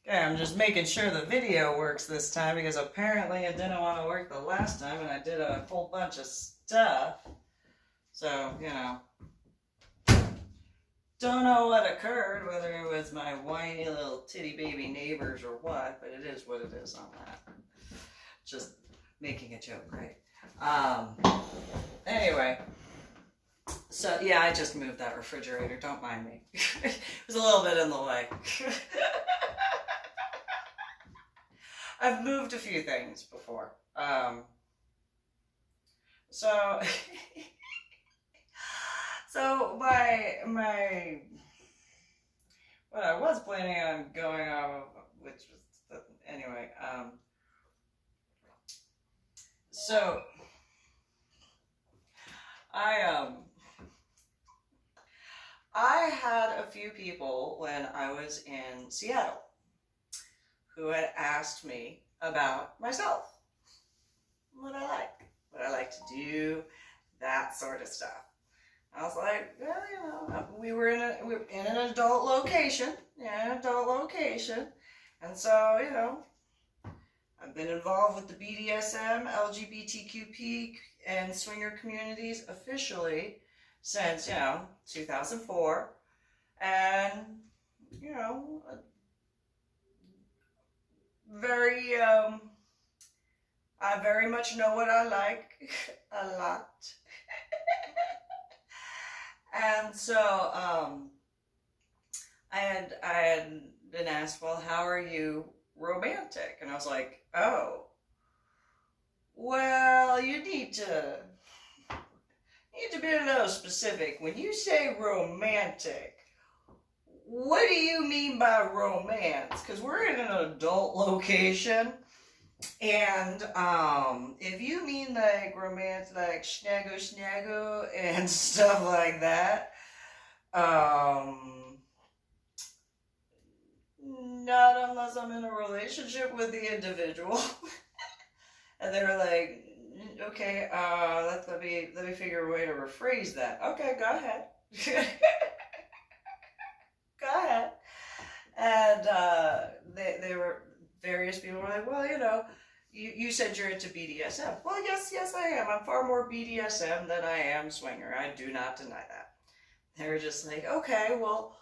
Okay, I'm just making sure the video works this time because apparently it didn't want to work the last time and I did a whole bunch of stuff. So, don't know what occurred, whether it was my whiny little titty baby neighbors or what, but it is what it is on that. Just making a joke, right? Anyway. So, yeah, I just moved that refrigerator. Don't mind me. It was a little bit in the way. I've moved a few things before. So my what I was planning on going off of, which was anyway. So I had a few people when I was in Seattle who had asked me about myself, what I like to do, that sort of stuff. I was like, well, we were in an adult location, and so I've been involved with the BDSM, LGBTQP, and swinger communities officially since 2004, and very I very much know what I like a lot. And so I had been asked, well, how are you romantic? And I was like, oh, well, you need to be a little specific. When you say romantic, what do you mean by romance? Because we're in an adult location. And if you mean like romance, like snaggle and stuff like that, not unless I'm in a relationship with the individual. And they were like, okay, let me figure a way to rephrase that. Okay, go ahead. Go ahead. And they were, various people were like, well, you said you're into BDSM. Well, yes, I am. I'm far more BDSM than I am swinger. I do not deny that. They were just like, okay, well,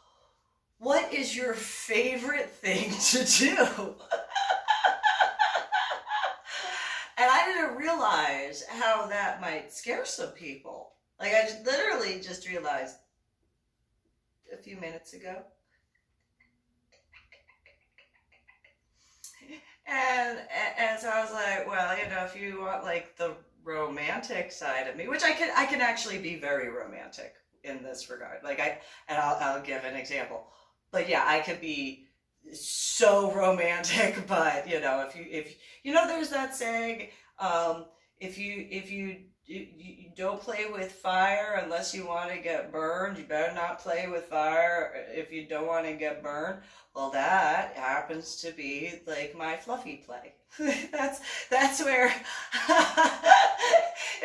what is your favorite thing to do? And I didn't realize how that might scare some people. Like, I literally just realized a few minutes ago. And so I was like, well, if you want like the romantic side of me, which I can actually be very romantic in this regard. Like I'll give an example. But yeah, I could be so romantic, but if there's that saying, if you don't play with fire unless you want to get burned. You better not play with fire if you don't want to get burned. Well, that happens to be like my fluffy play. that's where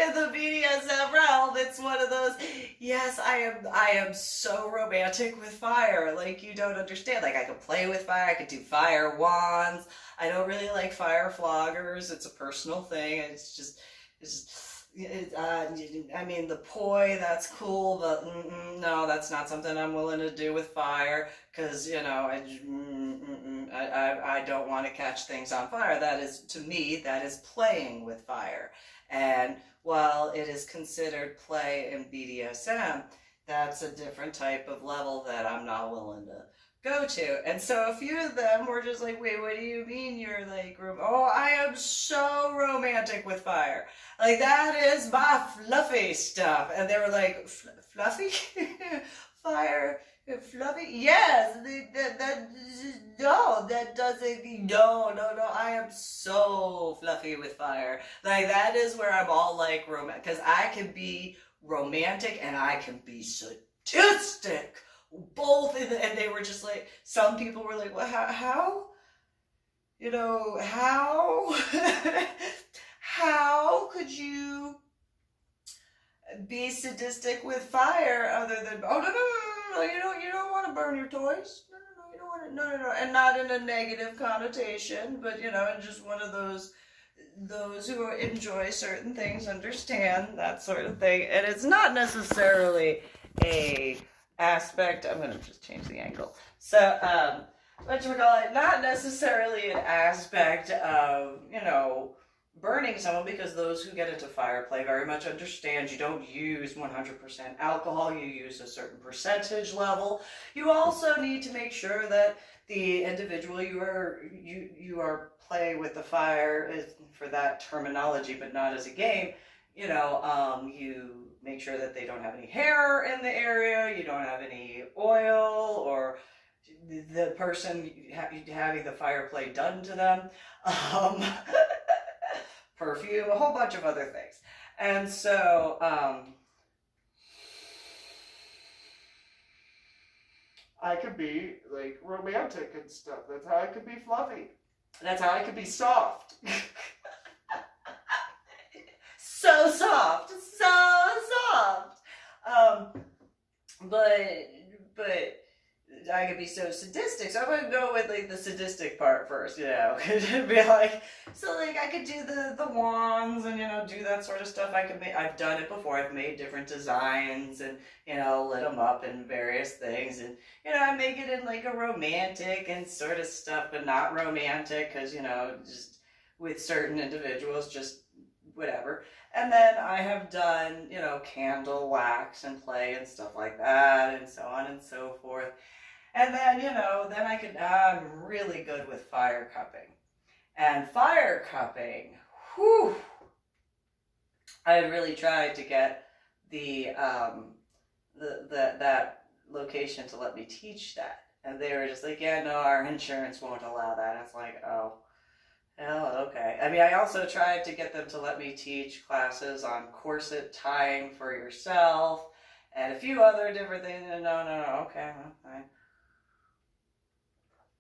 in the BDSM realm, it's one of those. Yes, I am so romantic with fire. Like, you don't understand. Like, I can play with fire. I could do fire wands. I don't really like fire floggers. It's a personal thing. It's just. I mean, the poi, that's cool, but no, that's not something I'm willing to do with fire, because, I don't want to catch things on fire. That is, to me, that is playing with fire. And while it is considered play in BDSM, that's a different type of level that I'm not willing to go to. And so a few of them were just like, wait, what do you mean you're like, oh, I am so romantic with fire. Like, that is my fluffy stuff. And they were like, fluffy? Fire? Fluffy? Yes. That doesn't, no, I am so fluffy with fire. Like, that is where I'm all like romantic. Because I can be romantic and I can be sadistic. Both, and they were just like, some people were like, well, how how could you be sadistic with fire other than, oh, no, you don't want to burn your toys. No, you don't want no, and not in a negative connotation, but and just one of those who enjoy certain things understand that sort of thing, and it's not necessarily a aspect. I'm gonna just change the angle. So, whatchamacallit, not necessarily an aspect of burning someone, because those who get into fire play very much understand you don't use 100% alcohol, you use a certain percentage level. You also need to make sure that the individual you are playing with the fire is, for that terminology, but not as a game, you make sure that they don't have any hair in the area, you don't have any oil, or the person having the fire play done to them. Perfume, a whole bunch of other things. And so, I could be like romantic and stuff. That's how I could be fluffy. That's how I could be soft. So soft. So soft. But I could be so sadistic, so I'm gonna go with like the sadistic part first, It'd be like, so like I could do the wands and do that sort of stuff. I've done it before. I've made different designs and lit them up in various things, and I make it in like a romantic and sort of stuff, but not romantic, because just with certain individuals, just whatever. And then I have done candle wax and play and stuff like that, and so on and so forth. And then, I'm really good with fire cupping. And fire cupping, whew, I really tried to get that location to let me teach that. And they were just like, yeah, no, our insurance won't allow that. And it's like, oh, okay. I mean, I also tried to get them to let me teach classes on corset tying for yourself and a few other different things. No, okay, well, fine.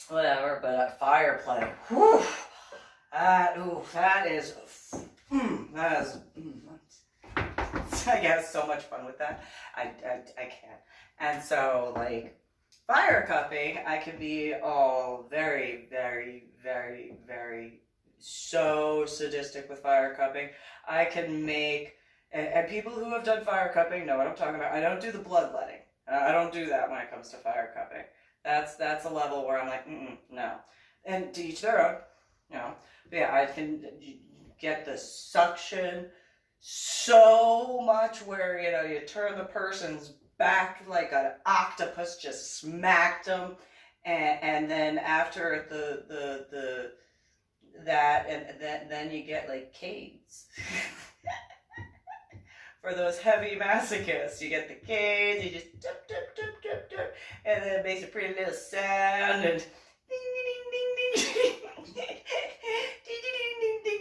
Whatever, but fire play, whew, that is, I get so much fun with that. I can't. And so, like, fire cupping, I can be all very, very, very, very so sadistic with fire cupping. I can make, and people who have done fire cupping know what I'm talking about. I don't do the bloodletting. I don't do that when it comes to fire cupping. That's a level where I'm like, no. And to each their own, But yeah, I can get the suction so much where, you turn the person's back like an octopus, just smacked them. And then after then you get like canes. For those heavy masochists, you get the canes, you just dip, dip, dip, dip, dip, and then it makes a pretty little sound, and ding, ding, ding, ding, ding,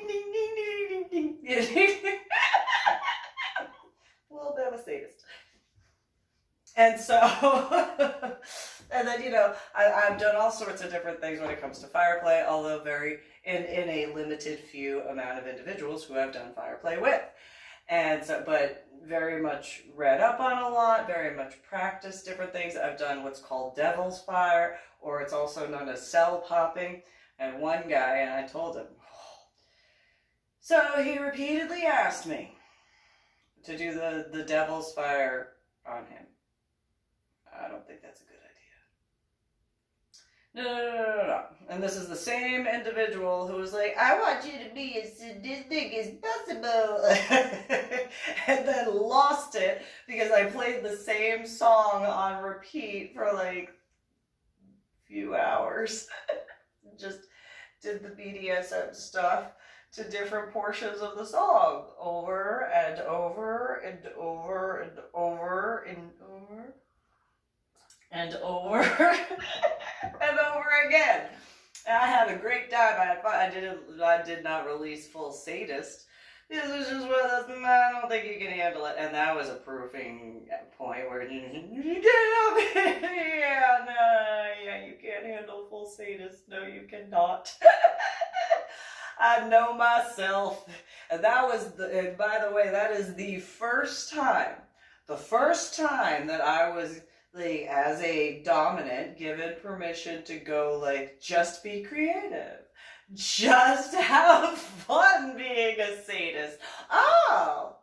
ding, ding, ding, ding, ding. A little bit of a sadist. And so, and then, I've done all sorts of different things when it comes to fire play, although very, in a limited few amount of individuals who I've done fire play with. And so, but very much read up on a lot, very much practiced different things. I've done what's called devil's fire, or it's also known as cell popping. And one guy, and I told him, so he repeatedly asked me to do the devil's fire on him. I don't think that's a good idea. No. And this is the same individual who was like, I want you to be as sadistic as possible. And then lost it because I played the same song on repeat for like a few hours. Just did the BDSM stuff to different portions of the song over and over and over and over and over and over and over again. And I had a great time. I did not release full sadist. This was just one of those, I don't think you can handle it. And that was a proofing point where you can't you can't handle full sadist. No, you cannot. I know myself. And that was and by the way, that is the first time that like as a dominant, given permission to go like just be creative, just have fun being a sadist. Oh,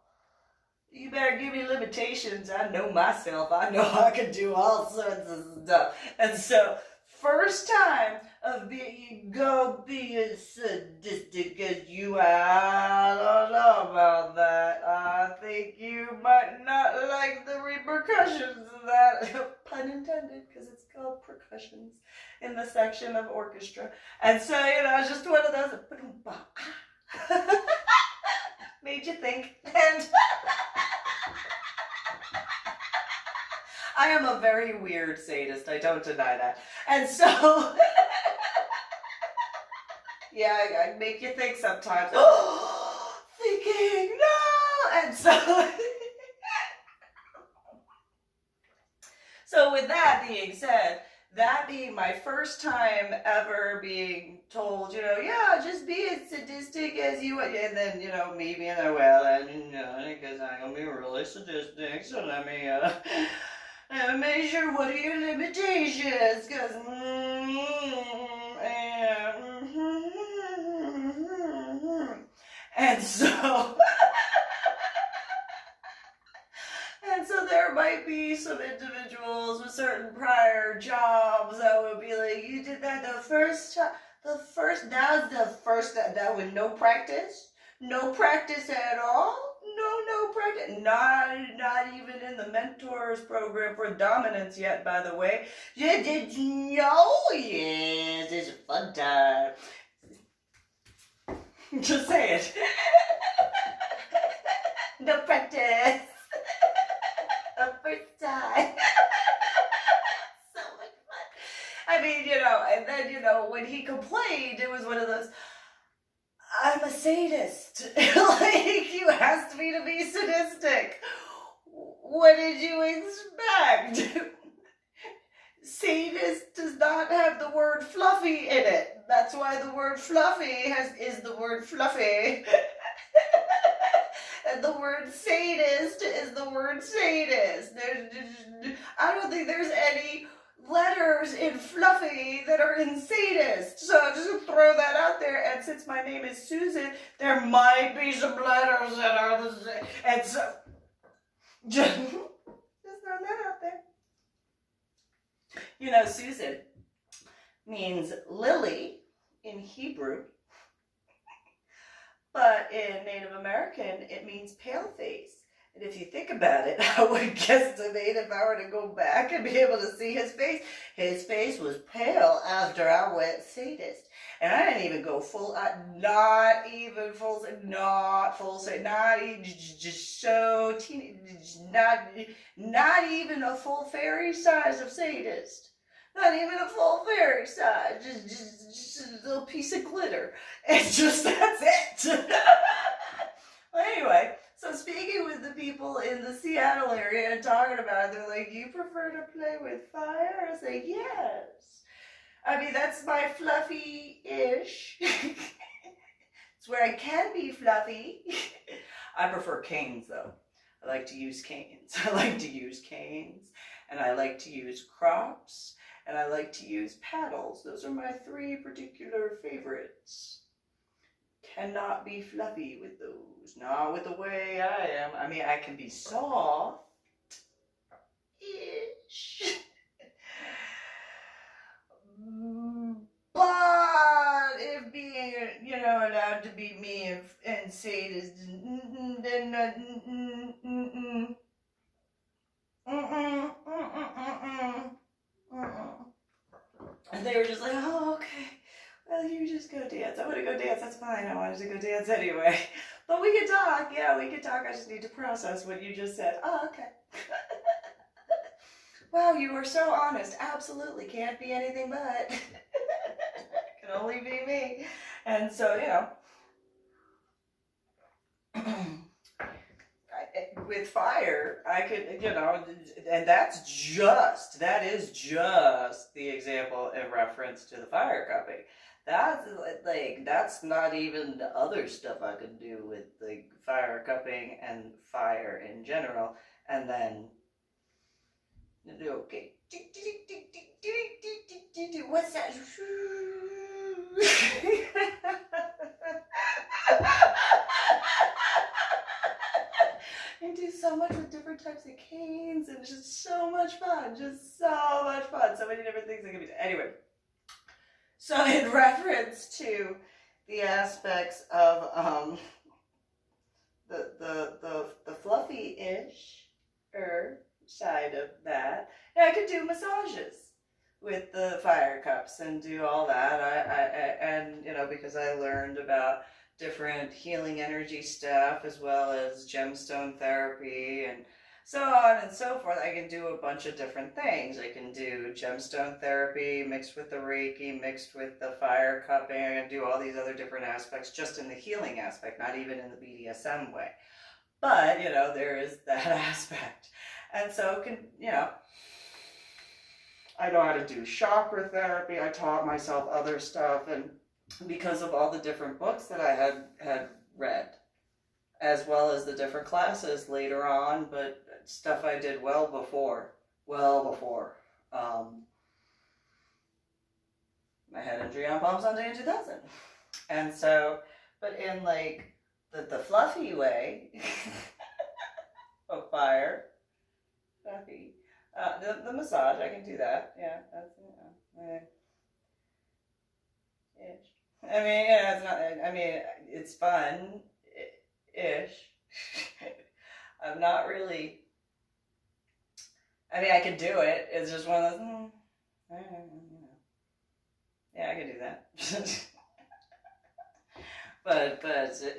you better give me limitations. I know myself. I know I can do all sorts of stuff. And so, first time of being go be as sadistic as you. I don't know about that. I think you might not like the repercussions of that. Pun intended, because it's called percussions in the section of orchestra. And so, it's just one of those. Made you think. And I am a very weird sadist. I don't deny that. And so, yeah, I make you think sometimes. Thinking, no! And so, so with that being said, that being my first time ever being told, yeah, just be as sadistic as you would. And then, me being like, well, because I'm going to be really sadistic, so let me, measure what are your limitations, because, and so, and so there might be some individuals with certain prior jobs that would be like, you did that that with no practice at all. No practice. Not even in the mentors program for dominance yet, by the way. Yeah, did you know? Yes, it's a fun time. Just say it. No practice. The first time. So much fun. I mean, and then, when he complained, it was one of those, I'm a sadist. Like, you asked me to be sadistic. What did you expect? Sadist does not have the word fluffy in it. That's why the word fluffy is the word fluffy. And the word sadist is the word sadist. I don't think there's any letters in fluffy that are in sadist. So I'm just going to throw that out there. And since my name is Susan, there might be some letters that are the same. And so, just throw that out there. Susan means lily in Hebrew. But in Native American, it means pale face. And if you think about it, I would guesstimate if I were to go back and be able to see his face was pale after I went sadist. And I didn't even go full, not even just so teeny, not even a full fairy size of sadist. Not even a full fairy size, just a little piece of glitter. It's just, that's it. Well, anyway, so speaking with the people in the Seattle area and talking about it, they're like, you prefer to play with fire? I say, yes. I mean, that's my fluffy-ish. It's where I can be fluffy. I prefer canes, though. I like to use canes. And I like to use crops. And I like to use paddles. Those are my 3 particular favorites. Cannot be fluffy with those. Not with the way I am. I mean, I can be soft-ish. But if being, allowed to be me and sadist, then and they were just like, oh, okay. Well, you just go dance. I want to go dance. That's fine. I wanted to go dance anyway. But we can talk. Yeah, we can talk. I just need to process what you just said. Oh, okay. Wow, you were so honest. Absolutely. Can't be anything but. Can only be me. And so, with fire, I could, and that is just the example in reference to the fire cupping. That's not even the other stuff I could do with the fire cupping and fire in general. And then, Okay. What's that? And do so much with different types of canes, and it's just so much fun. Just so much fun. So many different things that can be done. Anyway, so in reference to the aspects of the fluffy-ish side of that, I could do massages with the fire cups and do all that. And you know, because I learned about different healing energy stuff as well as gemstone therapy and so on and so forth. I can do a bunch of different things. I can do gemstone therapy mixed with the Reiki, mixed with the fire cupping. I can do all these other different aspects just in the healing aspect, not even in the BDSM way. But, you know, there is that aspect. And so, you know, I know how to do chakra therapy. I taught myself other stuff, and because of all the different books that I had read, as well as the different classes later on, but stuff I did well before my head injury on Palm Sunday in 2000. And so, but in like the fluffy way of fire, fluffy, the massage, I can do that. Yeah, that's, you know, ish. I mean, yeah, it's not, I mean, it's fun, ish. I'm not really, I mean, I can do it. It's just one of those, you know. Yeah, I can do that. But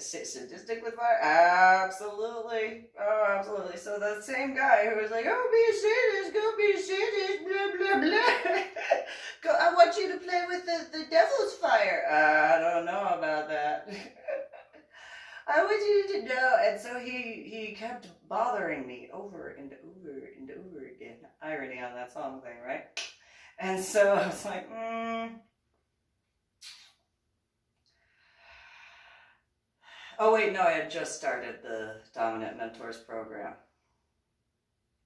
sadistic with fire? Absolutely. Oh, absolutely. So the same guy who was like, oh, be a sadist, go be a sadist, blah, blah, blah. Go, I want you to play with the devil's fire. I don't know about that. I want you to know. And so he kept bothering me over and over and over again. Irony on that song thing, right? And so I was like, Oh, wait, no, I had just started the Dominant Mentors program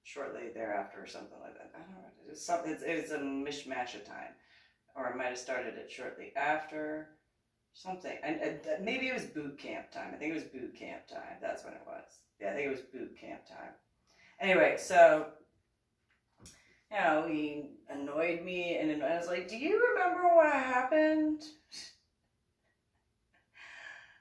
shortly thereafter or something like that. I don't know. It's a mishmash of time. Or I might have started it shortly after. Something. And maybe it was boot camp time. I think it was boot camp time. That's when it was. Yeah, I think it was boot camp time. Anyway, so, you know, he annoyed me, and I was like, do you remember what happened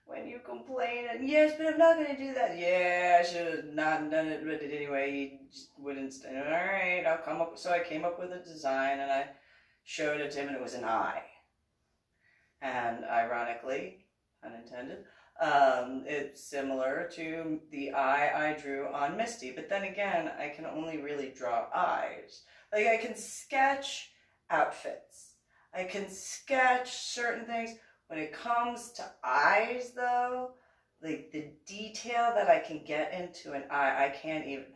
when you complain? And yes, but I'm not going to do that. Yeah, I should have not done it, but anyway, he just wouldn't. All right, I'll come up. So I came up with a design, and I showed it to him, and it was an eye. And ironically, unintended, it's similar to the eye I drew on Misty. But then again, I can only really draw eyes. Like, I can sketch outfits. I can sketch certain things. When it comes to eyes, though, like the detail that I can get into an eye, I can't even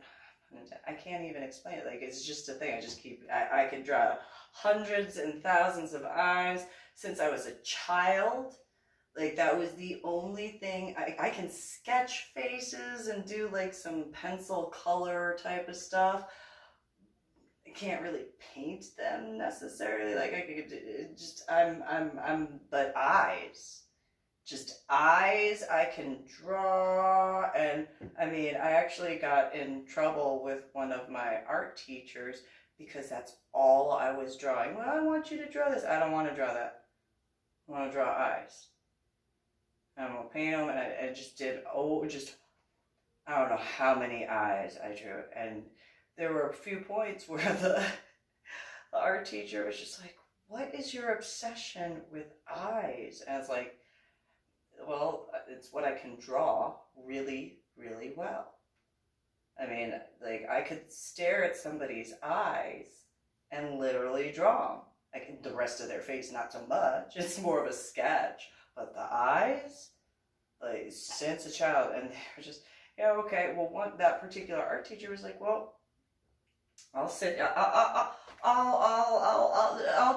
explain it. Like, it's just a thing. I can draw hundreds and thousands of eyes since I was a child. Like, that was the only thing. I can sketch faces and do like some pencil color type of stuff. I can't really paint them necessarily. Like, I could just, but eyes. Just eyes I can draw. And I mean, I actually got in trouble with one of my art teachers because that's all I was drawing. Well, I want you to draw this. I don't want to draw that. I want to draw eyes. I'm going to paint them, and I just did, I don't know how many eyes I drew. And there were a few points where the art teacher was just like, what is your obsession with eyes? And I was like, well, it's what I can draw really, really well. I mean, like, I could stare at somebody's eyes and literally draw them. Like, the rest of their face, not so much. It's more of a sketch. But the eyes, like, since a child, and they were just, yeah, okay. Well, that particular art teacher was like, well, I'll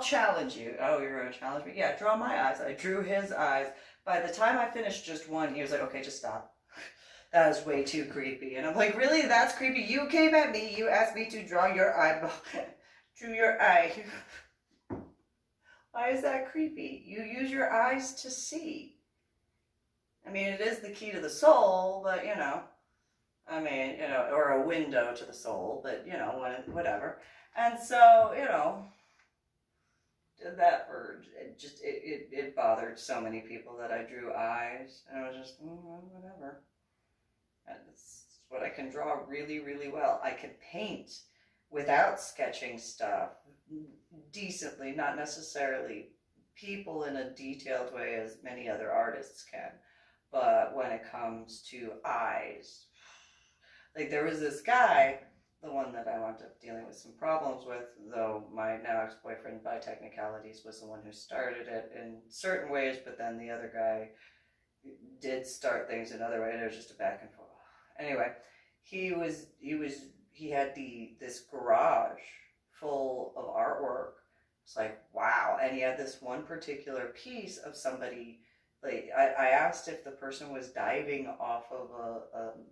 challenge you. Oh, you're gonna challenge me? Yeah, draw my eyes. I drew his eyes. By the time I finished just one, he was like, okay, just stop. that is way too creepy. And I'm like, really? That's creepy? You came at me, you asked me to draw your eyeball, drew your eye. Why is that creepy? You use your eyes to see. I mean, it is the key to the soul, but I mean, or a window to the soul, but whatever. And so, did that for it bothered so many people that I drew eyes, and I was just whatever. That's what I can draw really, really well. I can paint without sketching stuff decently, not necessarily people in a detailed way as many other artists can, but when it comes to eyes, like there was this guy, the one that I wound up dealing with some problems with, though my now ex-boyfriend by technicalities was the one who started it in certain ways, but then the other guy did start things in other ways. It was just a back and forth. Anyway, he had this garage full of artwork. It's like, wow. And he had this one particular piece of somebody, like I asked if the person was diving off of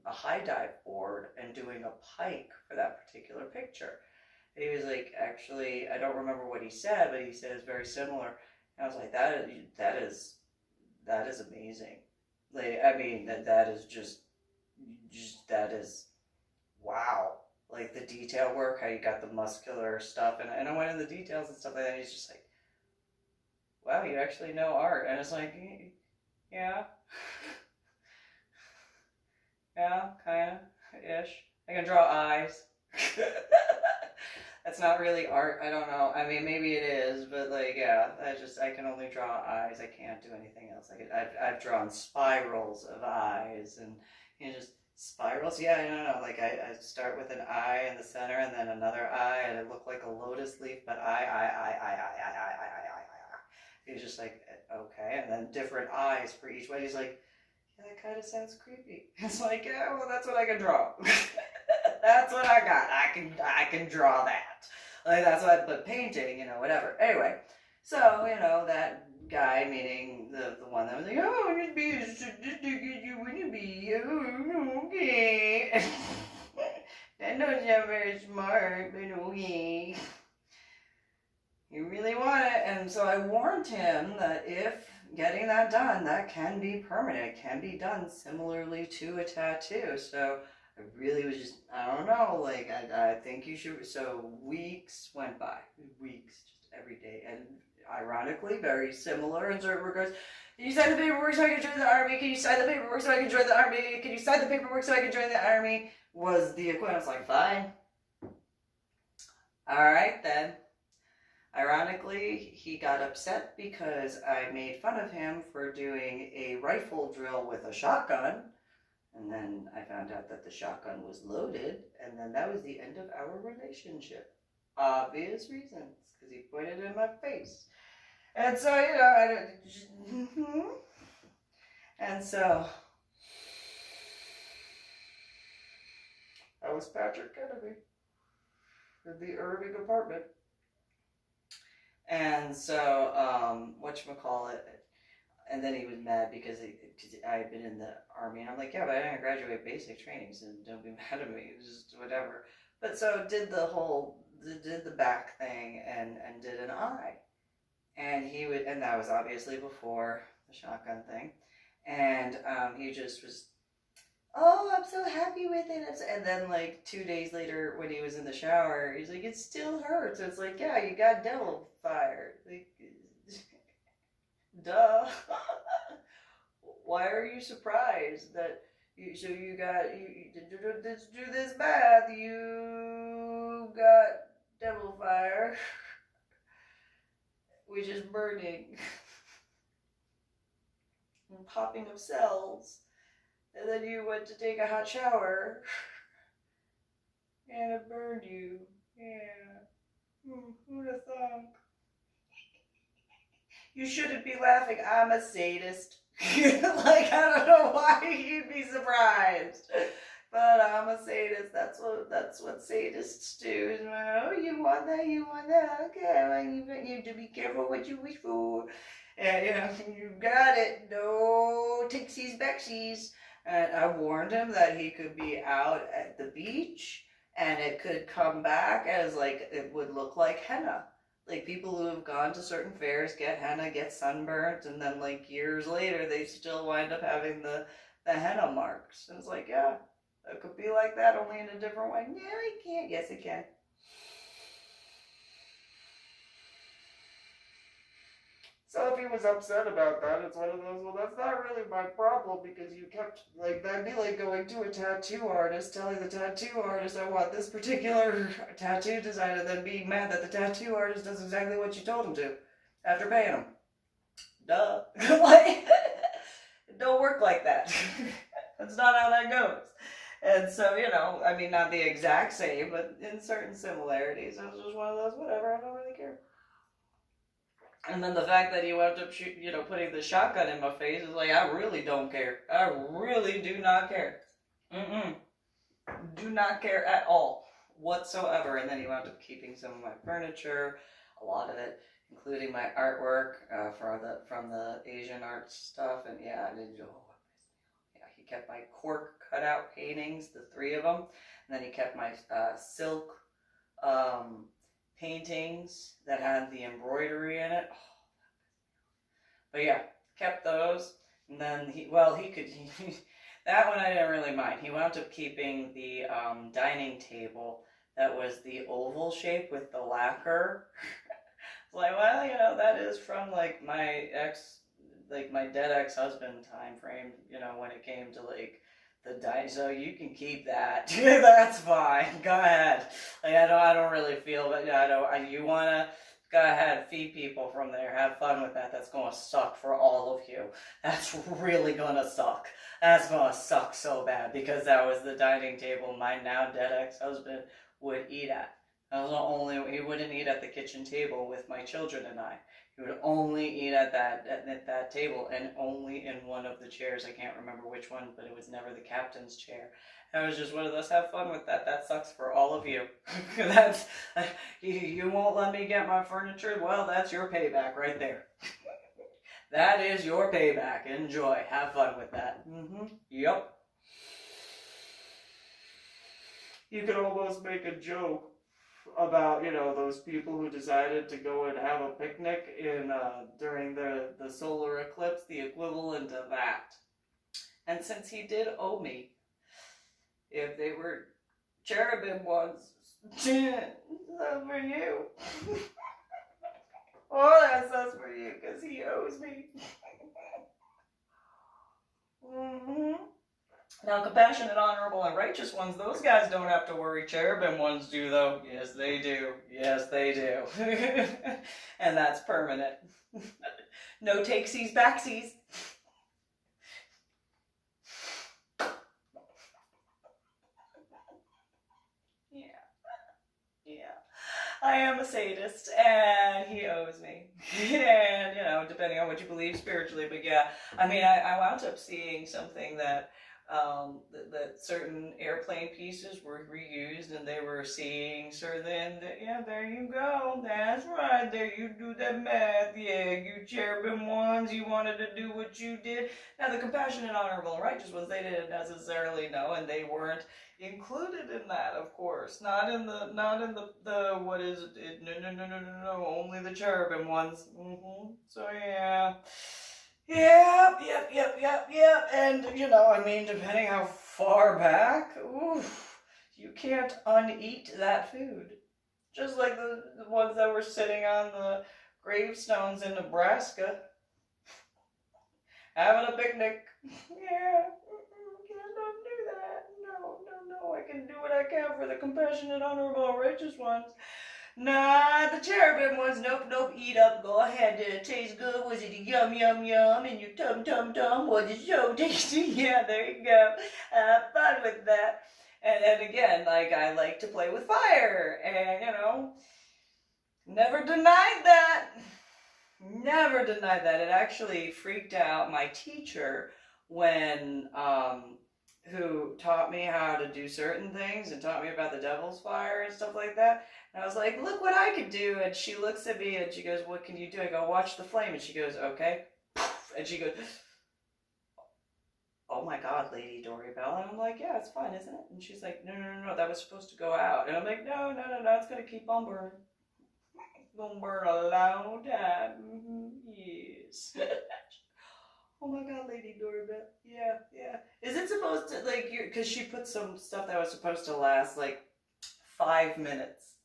a high dive board and doing a pike for that particular picture. And he was like, actually, I don't remember what he said, but he said it's very similar. And I was like, that is amazing. Like, I mean, that is just that is, wow. Like the detail work, how you got the muscular stuff, and I went in the details and stuff like that, and he's just like, wow, you actually know art. And it's like, yeah. Yeah, kinda, ish. I can draw eyes. That's not really art, I don't know. I mean, maybe it is, but like, yeah, I can only draw eyes. I can't do anything else. I've drawn spirals of eyes, and just spirals. Yeah, no. Like I start with an eye in the center, and then another eye, and it looked like a lotus leaf, but eye. He's just like, okay, and then different eyes for each one. He's like, yeah, that kind of sounds creepy. It's like, yeah, well, that's what I can draw. That's what I got. I can draw that. Like that's what. But painting, whatever. Anyway, so that guy, meaning the one that was like, oh, you'd be sadistic, you wouldn't be. Oh, okay. That knows you're very smart, but okay. You really want it. And so I warned him that if getting that done, that can be permanent. It can be done similarly to a tattoo. So I really was just, I don't know, like, I think you should. So weeks went by. Weeks, just every day. And ironically, very similar in certain regards. Can you sign the paperwork so I can join the army? Can you sign the paperwork so I can join the army? Can you sign the paperwork so I can join the army? Was the equivalent. I was like, fine. All right, then. Ironically, he got upset because I made fun of him for doing a rifle drill with a shotgun. And then I found out that the shotgun was loaded. And then that was the end of our relationship. Obvious reasons. Because he pointed in my face. And so, and so, I was Patrick Kennedy in the Irving apartment. And so, whatchamacallit, and then he was mad because I had been in the army, and I'm like, yeah, but I didn't graduate basic training, so don't be mad at me, just whatever. But so did the back thing, and did an eye. And and that was obviously before the shotgun thing, and he just was, oh, I'm so happy with it. And then like 2 days later when he was in the shower, he's like, it still hurts. It's like, yeah, you got devil fire. Like, duh. Why are you surprised that you do this math, you got devil fire, which is burning and popping of cells. And then you went to take a hot shower, and it burned you. Yeah. Who'd have thought? You shouldn't be laughing. I'm a sadist. Like, I don't know why you'd be surprised. But I'm a sadist. That's what sadists do. Oh, you want that? Okay, well, you have to be careful what you wish for. And, you got it. No takesies, backsies. And I warned him that he could be out at the beach and it could come back as like, it would look like henna. Like people who have gone to certain fairs get henna, get sunburnt, and then like years later they still wind up having the henna marks. And it's like, yeah, it could be like that, only in a different way. Yeah, it can't. Yes, it can. So if he was upset about that, it's one of those, well, that's not really my problem because you kept, like, that'd be like going to a tattoo artist, telling the tattoo artist, I want this particular tattoo design, and then being mad that the tattoo artist does exactly what you told him to after paying him. Duh. Like, it don't work like that. That's not how that goes. And so, you know, I mean, not the exact same, but in certain similarities, it was just one of those, whatever, I don't really care. And then the fact that he wound up, putting the shotgun in my face is like, I really don't care. I really do not care. Do not care at all whatsoever. And then he wound up keeping some of my furniture, a lot of it, including my artwork from the Asian art stuff. And yeah, he kept my cork cutout paintings, the 3 of them. And then he kept my silk paintings that had the embroidery in it. But yeah, kept those. And then that one I didn't really mind. He wound up keeping the dining table that was the oval shape with the lacquer. Like, well, that is from like my dead ex-husband time frame, when it came to like the dining, so you can keep that. That's fine. Go ahead. Like, I don't really feel, but you wanna go ahead, feed people from there, have fun with that. That's gonna suck for all of you. That's really gonna suck. That's gonna suck so bad because that was the dining table my now dead ex-husband would eat at. He wouldn't eat at the kitchen table with my children and I. He would only eat at that table, and only in one of the chairs. I can't remember which one, but it was never the captain's chair. And it was just one of those, have fun with that. That sucks for all of you. You won't let me get my furniture? Well, that's your payback right there. That is your payback. Enjoy. Have fun with that. Yep. You could almost make a joke about, those people who decided to go and have a picnic during the solar eclipse, the equivalent of that. And since he did owe me, if they were cherubim ones, that's for you. Oh, that's for you, because he owes me. Now, compassionate, honorable, and righteous ones, those guys don't have to worry. Cherubim ones do, though. Yes, they do. Yes, they do. And that's permanent. No takesies, backsies. Yeah. I am a sadist, and he owes me. And, depending on what you believe spiritually, but yeah. I mean, I wound up seeing something that certain airplane pieces were reused, and they were seeing certain, there you go, that's right, there you do that math, you cherubim ones, you wanted to do what you did. Now the compassionate, honorable, and righteous ones, they didn't necessarily know, and they weren't included in that, of course, not in the what is it, no, only the cherubim ones, so yeah. Yep. And, depending how far back, you can't uneat that food. Just like the ones that were sitting on the gravestones in Nebraska. Having a picnic. Yeah, don't do that. No, I can do what I can for the compassionate, honorable, righteous ones. Nah, the cherubim ones, nope, eat up, go ahead, did it taste good, was it yum, in your tum, was it so tasty, yeah, there you go, have fun with that, and again, like, I like to play with fire, and, never denied that, it actually freaked out my teacher when, who taught me how to do certain things and taught me about the devil's fire and stuff like that. And I was like, look what I could do. And she looks at me and she goes, what can you do? I go, watch the flame. And she goes, okay. And she goes, oh my God, Lady Dori Belle. And I'm like, yeah, it's fine, isn't it? And she's like, no, no, no, no, that was supposed to go out. And I'm like, no, no, no, no, it's going to keep on burning. It's going to burn a long time. Mm-hmm. Yes. Oh my God, Lady Dori Belle. Yeah, yeah. Is it supposed to, like, because she put some stuff that was supposed to last, like, 5 minutes.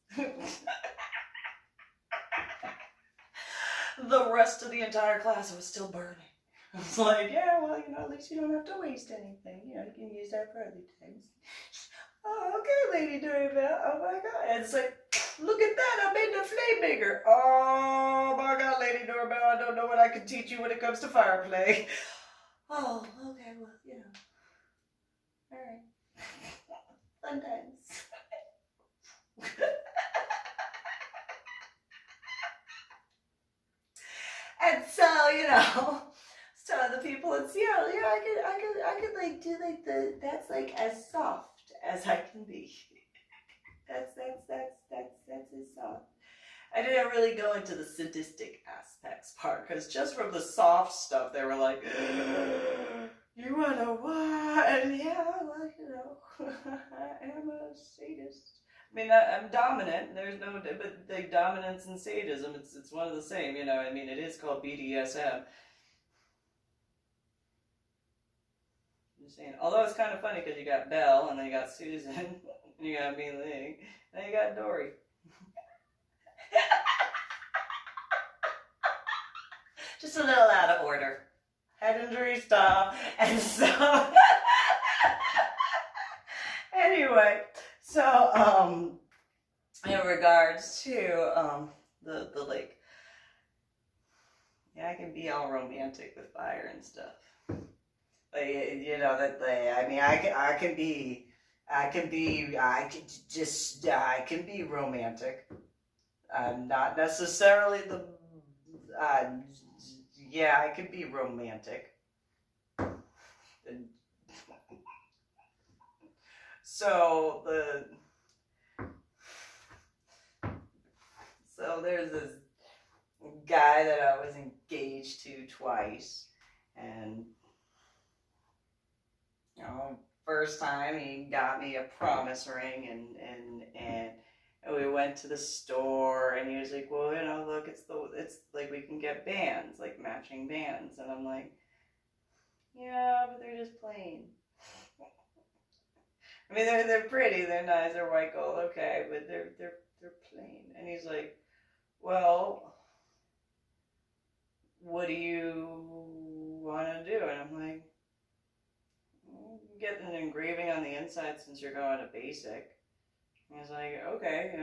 The rest of the entire class was still burning. I was like, yeah, well, at least you don't have to waste anything. You can use that for other things. Oh, okay, Lady Dori Belle. Oh my God. And it's like, look at that. I made the flame bigger. Oh my God, Lady Dori Belle. I don't know what I can teach you when it comes to fire play. Oh, okay, well, all right. Fun times. And so, so the people in Seattle, I could like do like that's like as soft as I can be. That's as soft. I didn't really go into the sadistic aspects part, because just from the soft stuff, they were like, you wanna what? And yeah, well, I am a sadist. I mean, I'm dominant. There's no, but the dominance and sadism, it's one of the same. I mean, it is called BDSM. I'm just saying. Although it's kind of funny because you got Belle, and then you got Susan, and you got MeeLing, and then you got Dori. Just a little out of order. Head injury stuff, and so anyway. So, in regards to the lake, yeah, I can be all romantic with fire and stuff. Like, I mean, I can be romantic. Not necessarily yeah, I can be romantic. So there's this guy that I was engaged to twice, and first time he got me a promise ring, and we went to the store, and he was like, well, look, it's like we can get bands, like matching bands, and I'm like, yeah, but they're just plain. I mean, they're pretty, they're nice, they're white gold, okay, but they're plain. And he's like, well, what do you want to do? And I'm like, get an engraving on the inside since you're going to basic. And he's like, okay, it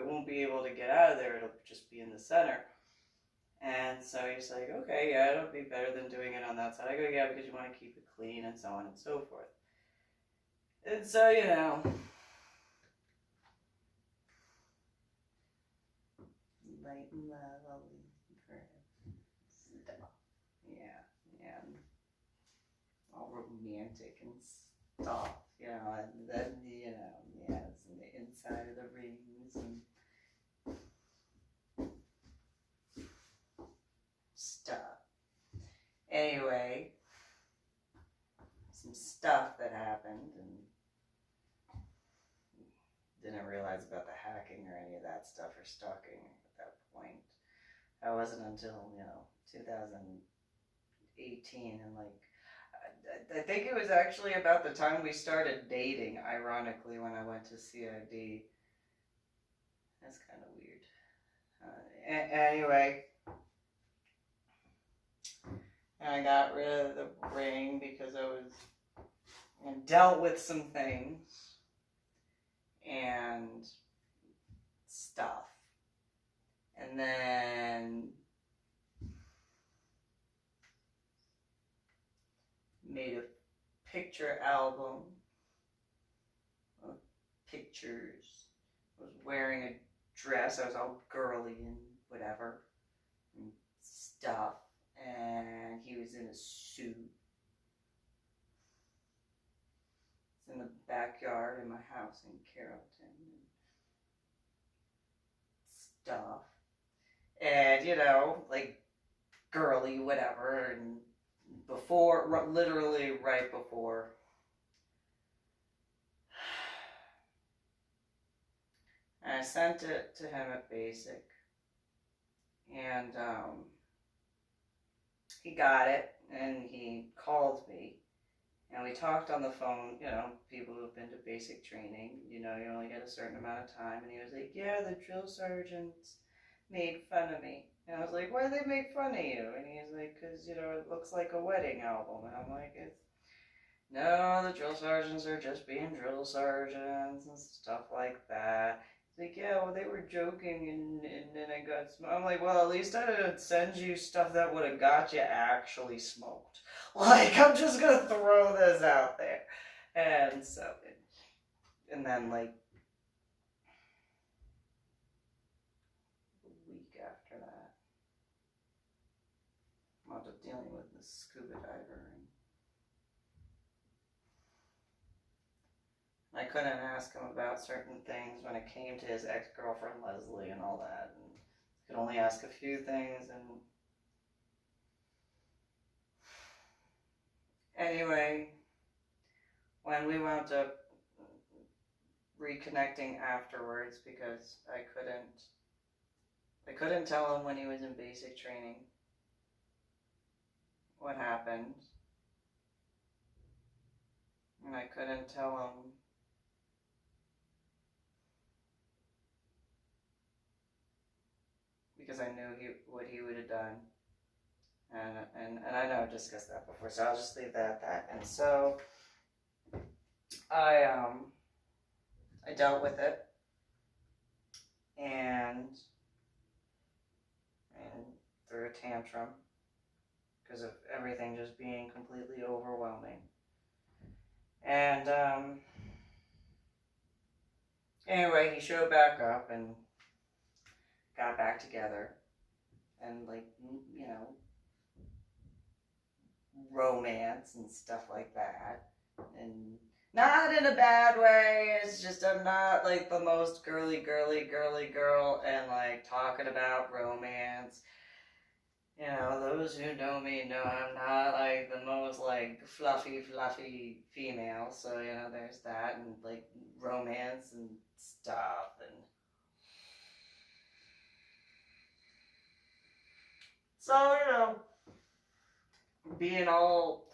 won't be able to get out of there. It'll just be in the center. And so he's like, okay, yeah, it'll be better than doing it on that side. I go, yeah, because you want to keep it clean and so on and so forth. And so, light and love, stuff. Yeah, all romantic and stuff, and then, yeah, it's in the inside of the rings and stuff. Anyway, some stuff that happened, and didn't realize about the hacking or any of that stuff, or stalking at that point. That wasn't until, 2018, and I think it was actually about the time we started dating, ironically, when I went to CID. That's kind of weird. Anyway, and I got rid of the ring because I dealt with some things and stuff. And then made a picture album of pictures. I was wearing a dress. I was all girly and whatever and stuff. And he was in a suit. It's in the backyard in my house in Carrollton and stuff. And, like girly, whatever, and before, literally right before, and I sent it to him at basic, and he got it, and he called me, and we talked on the phone. You know, people who've been to basic training, you know, you only get a certain amount of time, and he was like, yeah, the drill sergeants made fun of me. And I was like, why did they make fun of you? And he's like, because, you know, it looks like a wedding album. And I'm like, no, the drill sergeants are just being drill sergeants and stuff like that. He's like, yeah, well, they were joking, and then I got smoked. I'm like, well, at least I didn't send you stuff that would have got you actually smoked. Like, I'm just going to throw this out there. And so, and then, like, a week after that, I was dealing with this scuba diver. And I couldn't ask him about certain things when it came to his ex-girlfriend Leslie and all that. And I could only ask a few things. And anyway, when we wound up reconnecting afterwards, because I couldn't tell him when he was in basic training what happened, and I couldn't tell him because I knew what he would have done, and I know I've discussed that before, so I'll just leave that at that. And so I dealt with it, and threw a tantrum because of everything just being completely overwhelming. And anyway, he showed back up and got back together, and, like, you know, romance and stuff like that. And not in a bad way, it's just I'm not, like, the most girly girl, and, like, talking about romance. You know, those who know me know I'm not, like, the most, like, fluffy female, so, you know, there's that, and, like, romance and stuff, and so, you know, being all,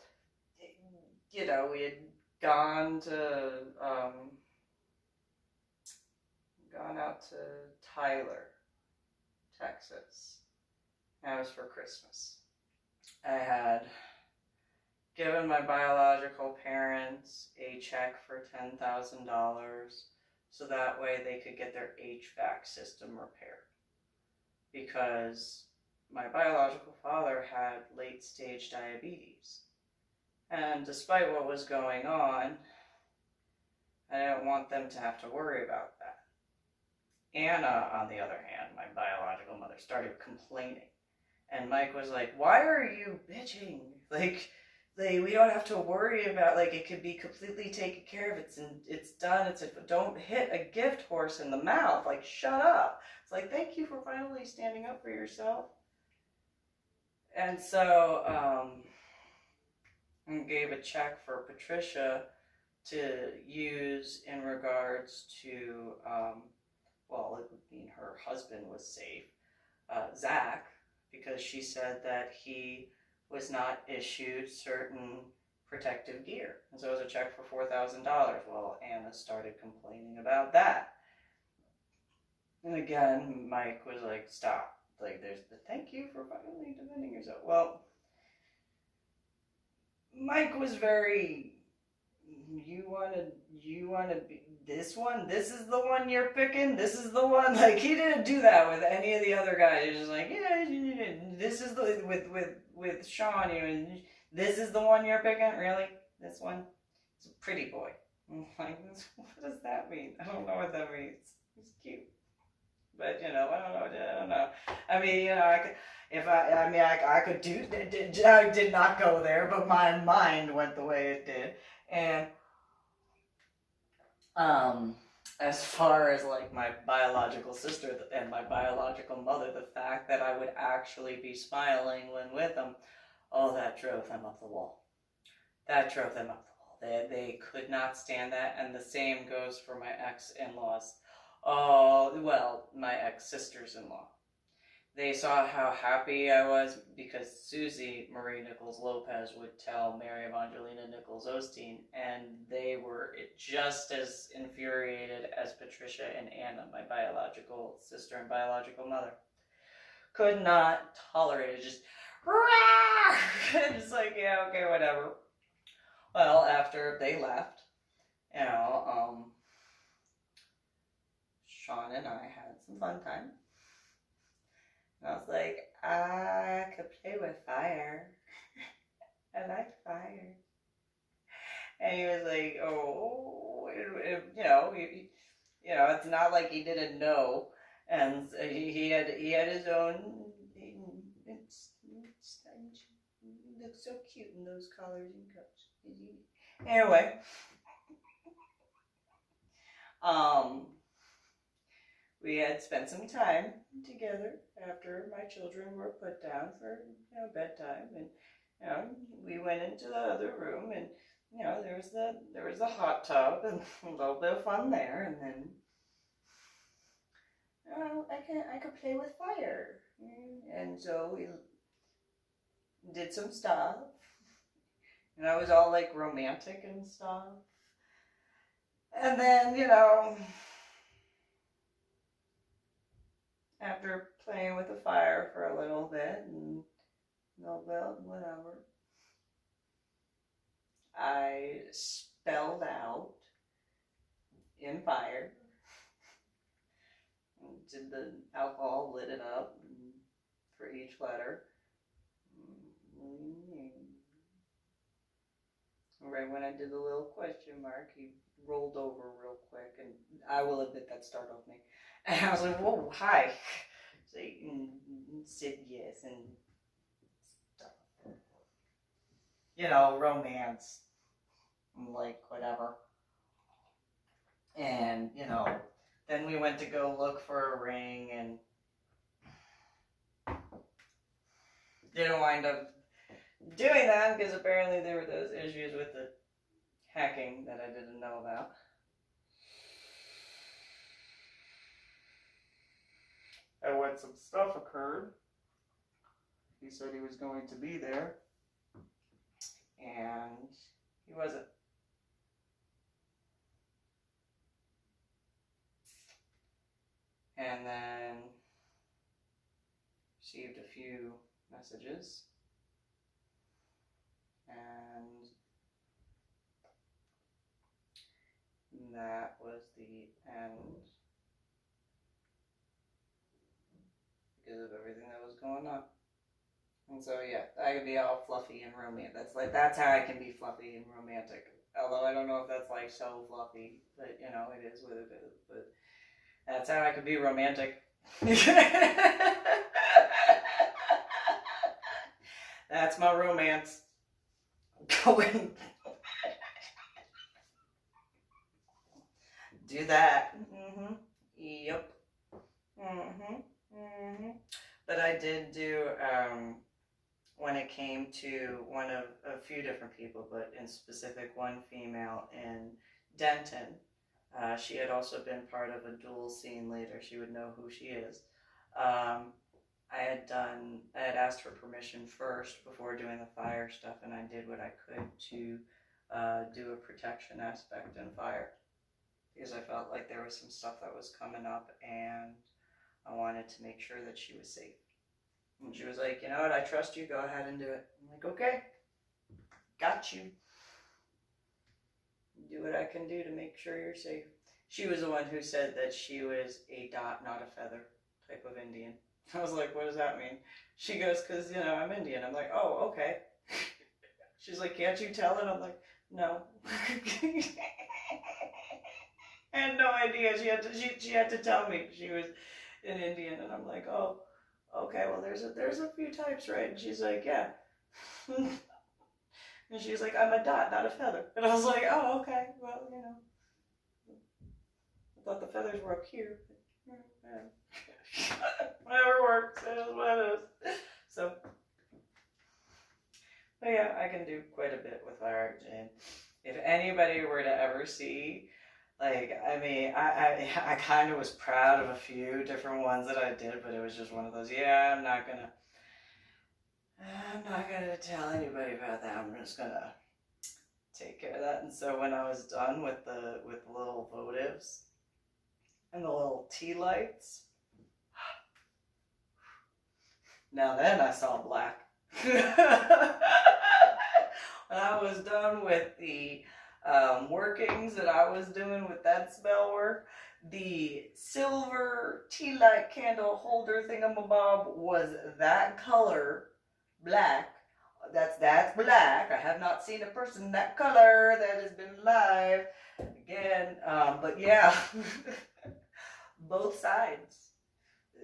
you know, we had gone out to Tyler, Texas. That was for Christmas. I had given my biological parents a check for $10,000 so that way they could get their HVAC system repaired, because my biological father had late-stage diabetes. And despite what was going on, I didn't want them to have to worry about that. Anna, on the other hand, my biological mother, started complaining. And Mike was like, why are you bitching? Like, we don't have to worry about, like, it could be completely taken care of. It's done. Don't hit a gift horse in the mouth. Like, shut up. It's like, thank you for finally standing up for yourself. And so, I gave a check for Patricia to use in regards to, well, it would mean her husband was safe, Zach, because she said that he was not issued certain protective gear. And so it was a check for $4,000. Well, Anna started complaining about that. And again, Mike was like, stop. Like, there's the thank you for finally defending yourself. Well, Mike was very, you want to be this one? This is the one you're picking? This is the one? Like, he didn't do that with any of the other guys. He was just like, yeah, this is the, with Sean, you know, this is the one you're picking? Really? This one? It's a pretty boy. I'm like, what does that mean? I don't know what that means. He's cute. But, you know, I don't know. I mean, you know, I did not go there, but my mind went the way it did. And, as far as, like, my biological sister and my biological mother, the fact that I would actually be smiling when with them, Oh, that drove them up the wall. That drove them up the wall. They could not stand that, and the same goes for my ex-in-laws. Oh, well, my ex-sisters-in-law. They saw how happy I was because Susie Marie Nichols Lopez would tell Mary Evangelina Nichols Osteen, and they were just as infuriated as Patricia and Anna, my biological sister and biological mother. Could not tolerate it. Just, just like, yeah, okay, whatever. Well, after they left, you know, Sean and I had some fun time. And I was like, I could play with fire. I like fire. And he was like, oh, it's not like he didn't know. And he had his own. You look so cute in those collars and cups. Anyway, we had spent some time together after my children were put down for bedtime, and we went into the other room, and there was the hot tub and a little bit of fun there, and then I could play with fire, and so we did some stuff, and I was all like romantic and stuff, and then after playing with the fire for a little bit and whatever, I spelled out in fire. Did the alcohol, lit it up for each letter. Right when I did the little question mark, he rolled over real quick, and I will admit that startled me. And I was like, whoa, hi. So he said yes and stuff. Romance. Like, whatever. And, then we went to go look for a ring, and didn't wind up doing that because apparently there were those issues with the hacking that I didn't know about. And when some stuff occurred, he said he was going to be there, and he wasn't. And then received a few messages, and that was the end because of everything that was going on. And so yeah, I could be all fluffy and romantic. That's how I can be fluffy and romantic. Although I don't know if that's like so fluffy, but it is what it is. But that's how I could be romantic. That's my romance. Going. Do that. Yep. But I did do, when it came to one of a few different people, but in specific one female in Denton. She had also been part of a duel scene later. She would know who she is. I had asked for permission first before doing the fire stuff, and I did what I could to do a protection aspect in fire, because I felt like there was some stuff that was coming up, and I wanted to make sure that she was safe. And she was like, you know what, I trust you, go ahead and do it. I'm like, okay, got you. Do what I can do to make sure you're safe. She was the one who said that she was a dot, not a feather type of Indian. I was like, what does that mean? She goes, because, I'm Indian. I'm like, oh, okay. She's like, can't you tell? And I'm like, no. I had no idea. She had to tell me she was an Indian. And I'm like, oh, okay, well, there's a few types, right? And she's like, yeah. And she's like, I'm a dot, not a feather. And I was like, oh, okay, well, I thought the feathers were up here. Whatever works, it is what it is. So, can do quite a bit with fire. And if anybody were to ever see, like, I mean, I kind of was proud of a few different ones that I did, but it was just one of those, yeah, I'm not gonna tell anybody about that. I'm just gonna take care of that. And so when I was done with the little votives and the little tea lights, now then I saw black. When I was done with the workings that I was doing with that spell work, the silver tea light candle holder thingamabob was that color, black. That's black. I have not seen a person that color that has been live again. But yeah, both sides.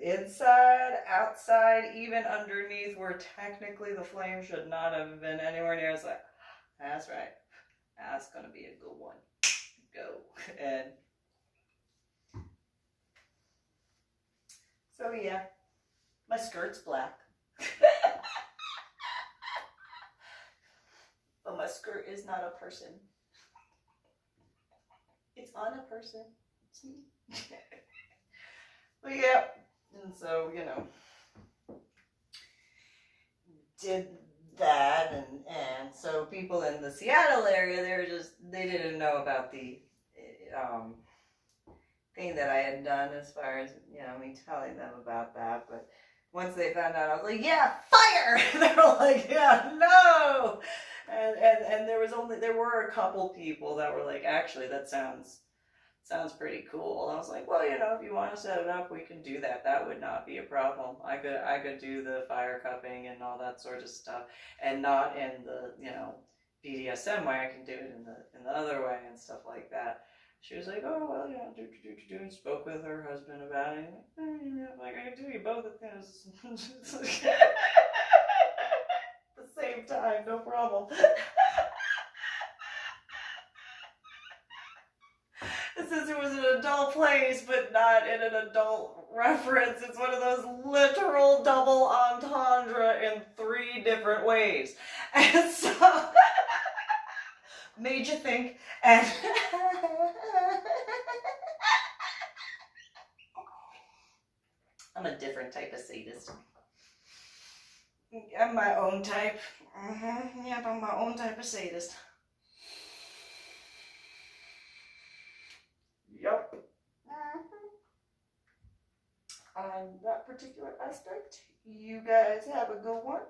Inside, outside, even underneath where technically the flame should not have been anywhere near. It's like, that's right. That's gonna be a good one. Go. And so yeah, my skirt's black. But my skirt is not a person. It's on a person. It's me. But yeah. And so, you know, did that, and so people in the Seattle area, they didn't know about the thing that I had done as far as, you know, me telling them about that. But once they found out, I was like, yeah, fire! They were like, yeah, no! And there were a couple people that were like, actually, that sounds pretty cool. And I was like, well, you know, if you want to set it up, we can do that. That would not be a problem. I could do the fire cupping and all that sort of stuff, and not in the, you know, BDSM way. I can do it in the other way and stuff like that. She was like, oh, well, you know, and spoke with her husband about it. Like, I can do you both at this. At the same time, no problem. Since it was an adult place, but not in an adult reference, it's one of those literal double entendre in 3 different ways. And so, made you think, and I'm a different type of sadist. I'm my own type. Yep, I'm my own type of sadist. Yep. On that particular aspect, you guys have a good one.